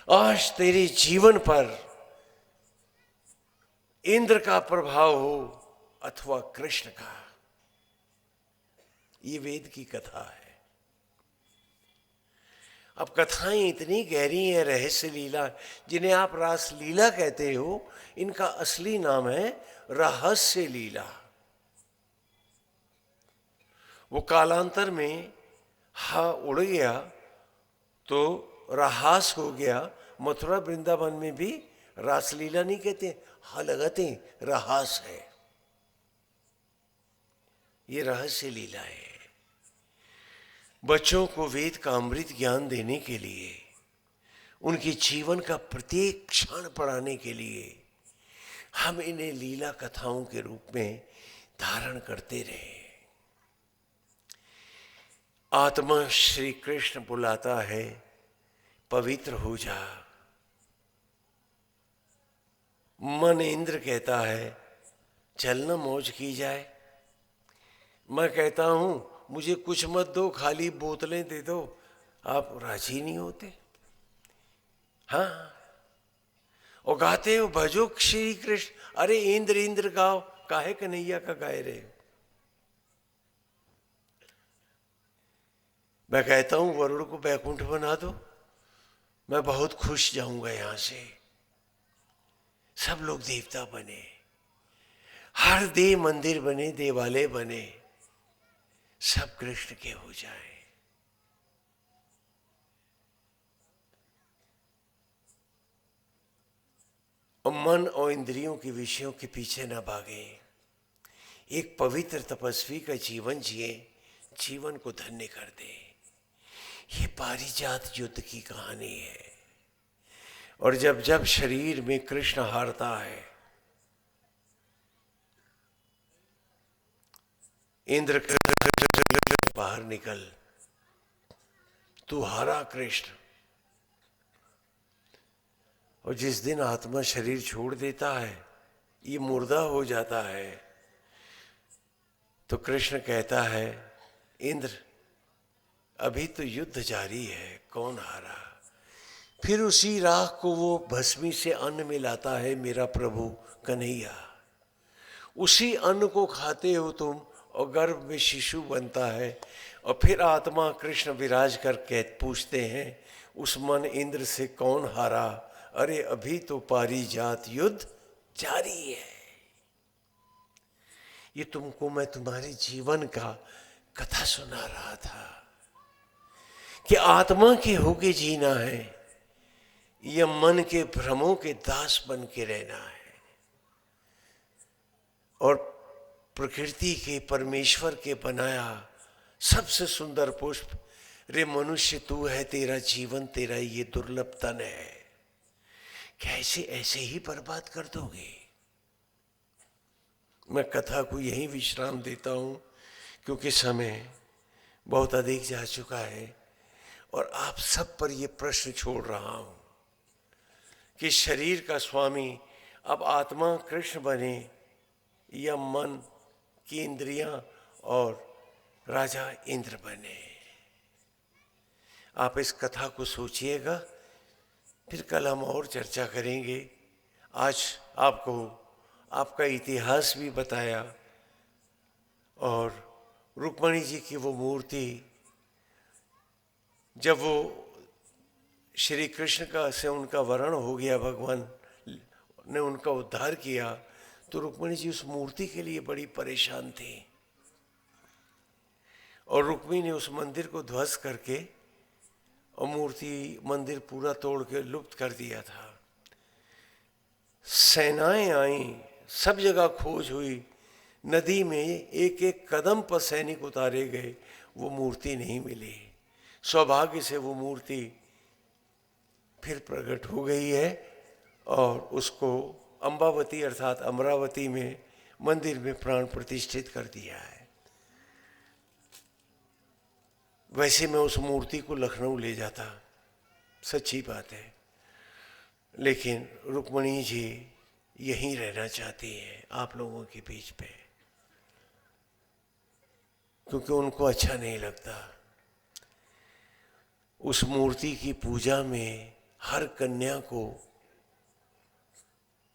आज तेरे जीवन पर इंद्र का प्रभाव हो अथवा कृष्ण का, ये वेद की कथा है। अब कथाएं इतनी गहरी हैं, रहस्य लीला, जिन्हें आप रास लीला कहते हो, इनका असली नाम है रहस्य लीला। वो कालांतर में हा उड़ गया तो रहास हो गया। मथुरा वृंदावन में भी रासलीला नहीं कहते, हा लगाते रहास है। ये रहस्य लीला है। बच्चों को वेद का अमृत ज्ञान देने के लिए, उनके जीवन का प्रत्येक क्षण पढ़ाने के लिए हम इन्हें लीला कथाओं के रूप में धारण करते रहे। आत्मा श्री कृष्ण बुलाता है, पवित्र हो जा। मन इंद्र कहता है, चलना मौज की जाए। मैं कहता हूं मुझे कुछ मत दो, खाली बोतलें दे दो। आप राजी नहीं होते। हाँ, और गाते हो भजो श्री कृष्ण। अरे इंद्र इंद्र गाओ, काहे कन्हैया का गाए रहे हो। मैं कहता हूं वरुण को बैकुंठ बना दो, मैं बहुत खुश जाऊंगा यहां से। सब लोग देवता बने, हर देव मंदिर बने, देवालय बने, सब कृष्ण के हो जाए। और मन और इंद्रियों के विषयों के पीछे न भागे। एक पवित्र तपस्वी का जीवन जिए, जीवन को धन्य कर दे। ये पारिजात युद्ध की कहानी है। और जब जब शरीर में कृष्ण हारता है, इंद्र बाहर निकल, तू हारा कृष्ण। और जिस दिन आत्मा शरीर छोड़ देता है, ये मुर्दा हो जाता है, तो कृष्ण कहता है, इंद्र अभी तो युद्ध जारी है, कौन हारा। फिर उसी राख को वो भस्मी से अन्न में लाता है मेरा प्रभु कन्हैया। उसी अन्न को खाते हो तुम, और गर्भ में शिशु बनता है। और फिर आत्मा कृष्ण विराज कर पूछते हैं उस मन इंद्र से, कौन हारा। अरे अभी तो पारिजात युद्ध जारी है। ये तुमको मैं तुम्हारे जीवन का कथा सुना रहा था कि आत्मा के होके जीना है या मन के भ्रमों के दास बन के रहना है। और प्रकृति के परमेश्वर के बनाया सबसे सुंदर पुष्प, रे मनुष्य तू है, तेरा जीवन तेरा ये दुर्लभ तन है, कैसे ऐसे ही बर्बाद कर दोगे। मैं कथा को यहीं विश्राम देता हूं, क्योंकि समय बहुत अधिक जा चुका है। और आप सब पर यह प्रश्न छोड़ रहा हूं कि शरीर का स्वामी अब आत्मा कृष्ण बने या मन की इंद्रियां और राजा इंद्र बने। आप इस कथा को सोचिएगा, फिर कल हम और चर्चा करेंगे। आज आपको आपका इतिहास भी बताया, और रुक्मणी जी की वो मूर्ति, जब वो श्री कृष्ण का से उनका वरण हो गया, भगवान ने उनका उद्धार किया, तो रुक्मणी जी उस मूर्ति के लिए बड़ी परेशान थी। और रुक्मिणी ने उस मंदिर को ध्वस्त करके और मूर्ति मंदिर पूरा तोड़ के लुप्त कर दिया था। सेनाएं आईं, सब जगह खोज हुई, नदी में एक एक कदम पर सैनिक उतारे गए, वो मूर्ति नहीं मिली। सौभाग्य से वो मूर्ति फिर प्रकट हो गई है, और उसको अंबावती अर्थात अमरावती में मंदिर में प्राण प्रतिष्ठित कर दिया है। वैसे मैं उस मूर्ति को लखनऊ ले जाता, सच्ची बात है, लेकिन रुक्मणी जी यहीं रहना चाहती हैं आप लोगों के बीच पे, क्योंकि उनको अच्छा नहीं लगता। उस मूर्ति की पूजा में हर कन्या को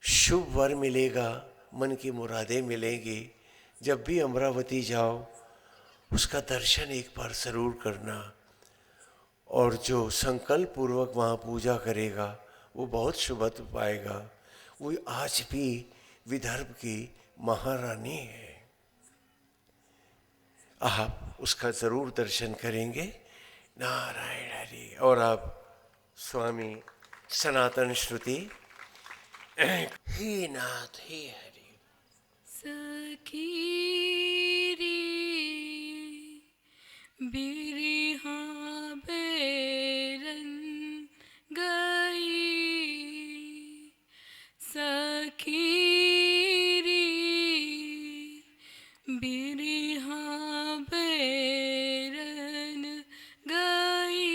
शुभ वर मिलेगा, मन की मुरादें मिलेंगी। जब भी अमरावती जाओ उसका दर्शन एक बार जरूर करना, और जो संकल्प पूर्वक वहाँ पूजा करेगा वो बहुत शुभत्व पाएगा। वो आज भी विदर्भ की महारानी है, आप उसका जरूर दर्शन करेंगे। नारायण हरि। और आप स्वामी सनातन श्रुति हे नाथ हे हरि। सखी रे बिरहा बेरन गई, सखी रे बिरहा बेरन गई,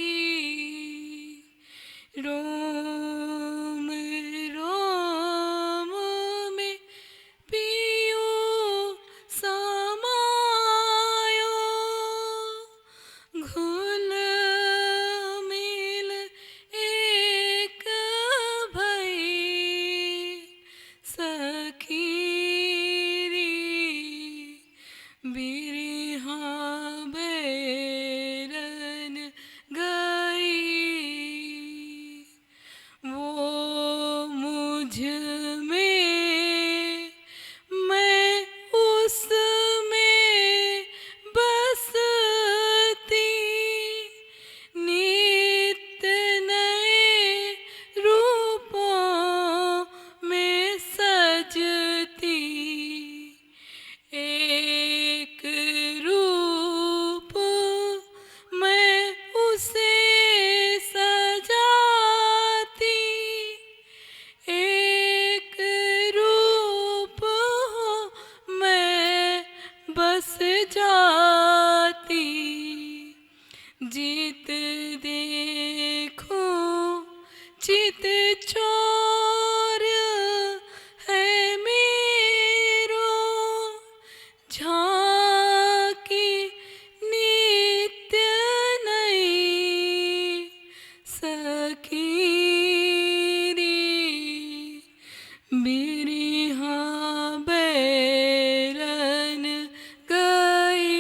रोम रोम में पियो समायो, घुल मिल एक भई, सखी रे बिरहा बेरन गई। वो मुझ में मैं उस में बसती, नित्य नए रूपों में सजती, एक रूप मैं उसे सजाती, एक रूप हो मैं बस जाती, जीत देखूं चित चोर है मेरो, झांकी नित्य नई, सखी रे बिरहा बेरन गई,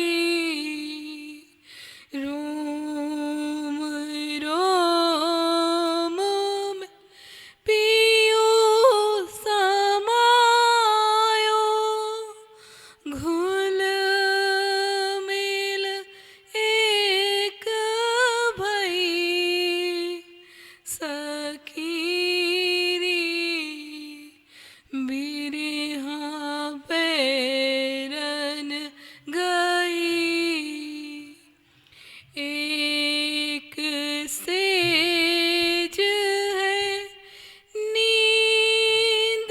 रोम रोम में पियो समायो, घुल मिल एक भई, सखी रे बिरहा बेरन गई, एक सेज है नींद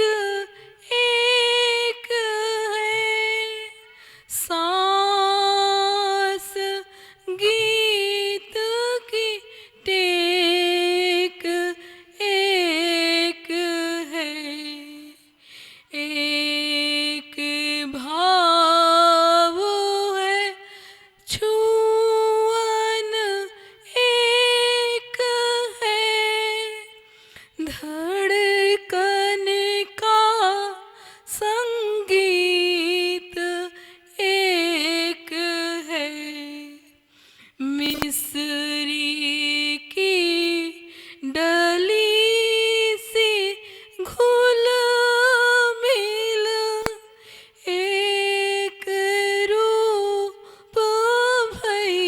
एक है, सांस गीत की टेक एक है, एक भाव है छुअन एक है, धड़कन का संगीत एक है, मिस्री की डली सी घुल मिल एक रूप भई,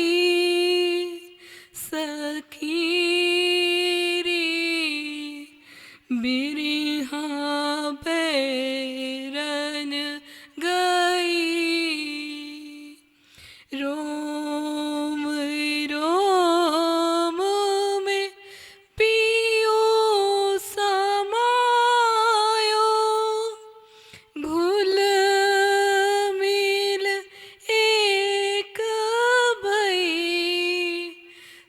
सखी रे बिरहा बेरन गई, रोम रोम में पियो समायो, घुल मिल एक भई,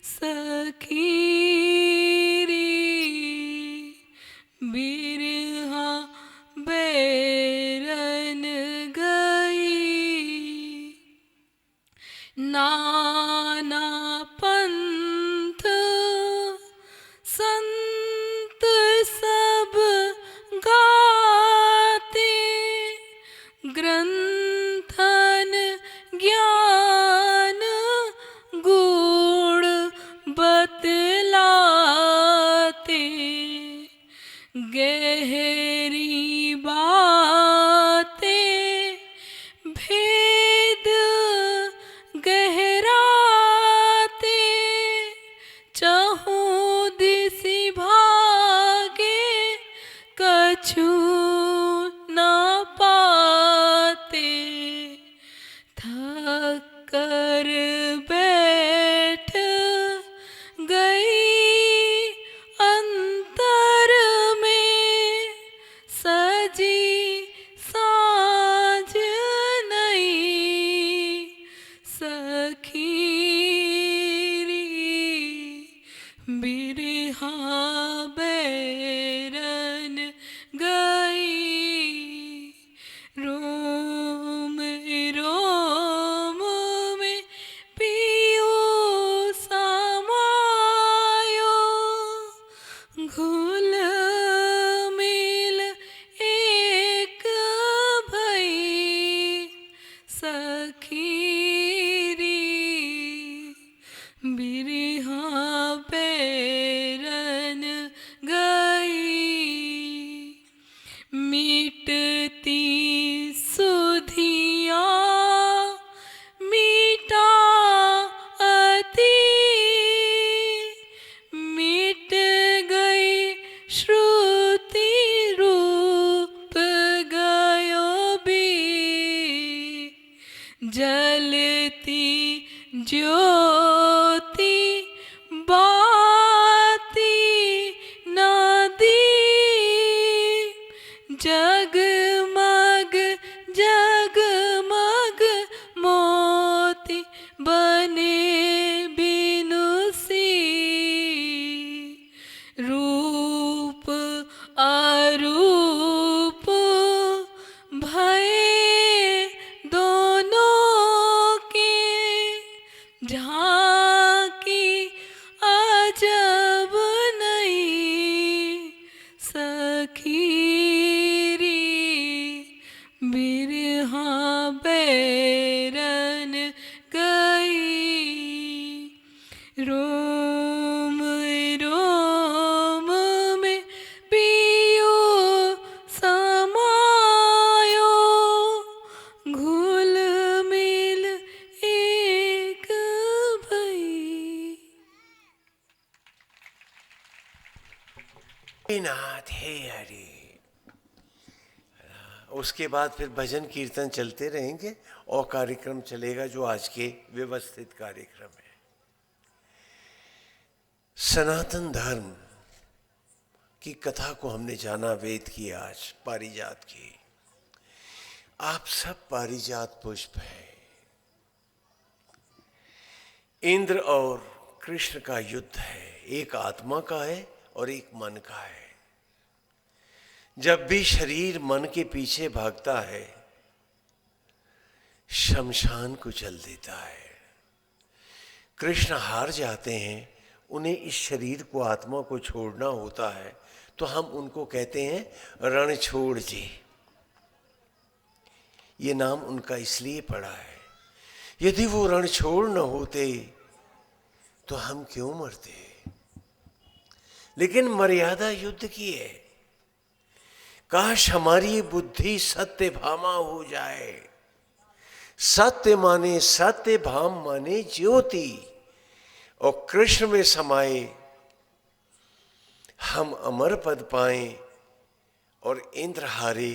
सखी रे बिरहा बेरन गई, नाना पंथ संत चाहूं दिसी भागे कछु ना पाते थक कर बैठ गई अंतर में सजी साँझ नई सखी बिरहा बैरन गई रोम रोम में पियो समायो घुल मिल एक भई सखी बिरहा बैरन गई मिटती सुधिया मीठा अति मिट गई श्रुति रूप गयो भी जलती ज्योति बाती नदी जगमग जगमग मोती बने बिनुसी रूप अरूप भये दोनों के झांकी अजब नहीं सखी बिरहा बैरन गई रोम रोम में पियो समायो घुल मिल एक भई। नाथ हे हरि। उसके बाद फिर भजन कीर्तन चलते रहेंगे और कार्यक्रम चलेगा जो आज के व्यवस्थित कार्यक्रम है। सनातन धर्म की कथा को हमने जाना, वेद की, आज पारिजात की। आप सब पारिजात पुष्प हैं। इंद्र और कृष्ण का युद्ध है, एक आत्मा का है और एक मन का है। जब भी शरीर मन के पीछे भागता है, शमशान को जल देता है। कृष्ण हार जाते हैं, उन्हें इस शरीर को, आत्मा को छोड़ना होता है, तो हम उनको कहते हैं रणछोड़ जी। ये नाम उनका इसलिए पड़ा है। यदि वो रणछोड़ न होते तो हम क्यों मरते। लेकिन मर्यादा युद्ध की है। काश हमारी बुद्धि सत्य भामा हो जाए। सत्य माने सत्य, भाम माने ज्योति, और कृष्ण में समाये हम अमर पद पाएं और इंद्र हारे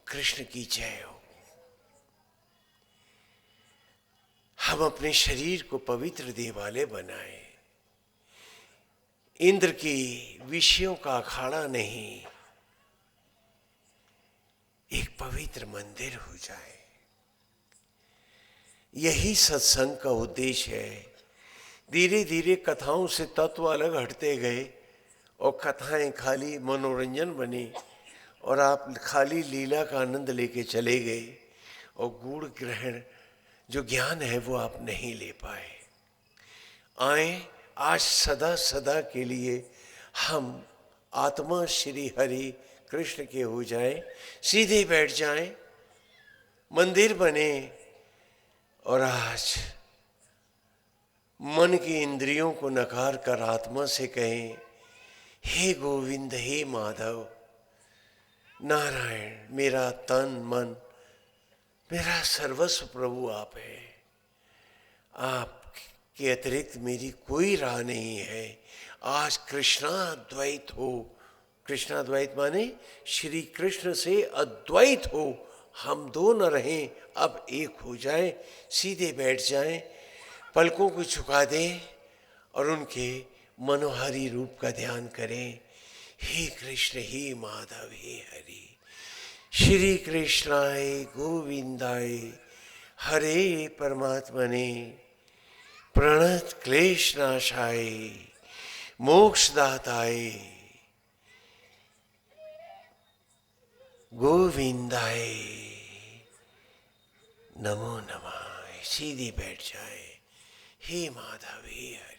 कृष्ण की जय हो। हम अपने शरीर को पवित्र देवालय बनाएं, इंद्र की विषयों का अखाड़ा नहीं, एक पवित्र मंदिर हो जाए। यही सत्संग का उद्देश्य है। धीरे धीरे कथाओं से तत्व अलग हटते गए और कथाएं खाली मनोरंजन बनी और आप खाली लीला का आनंद लेके चले गए और गूढ़ ग्रहण जो ज्ञान है वो आप नहीं ले पाए। आए आज सदा सदा के लिए हम आत्मा श्री हरि कृष्ण के हो जाएं, सीधे बैठ जाएं, मंदिर बने और आज मन की इंद्रियों को नकार कर आत्मा से कहें, हे गोविंद, हे माधव, नारायण, मेरा तन मन मेरा सर्वस्व प्रभु आप है। आप के अतिरिक्त मेरी कोई राह नहीं है। आज कृष्णाद्वैत हो, कृष्णाद्वैत माने श्री कृष्ण से अद्वैत हो, हम दो न रहें, अब एक हो जाएं, सीधे बैठ जाएं, पलकों को झुका दें और उनके मनोहारी रूप का ध्यान करें। हे कृष्ण, हे माधव, हे हरि, श्री कृष्णाय गोविंदाय हरे परमात्मने प्रणत क्लेशनाशाय मोक्षदाताय गोविंदाय नमो नमः। सीधी बैठ जाए। हे माधव, हे हरि।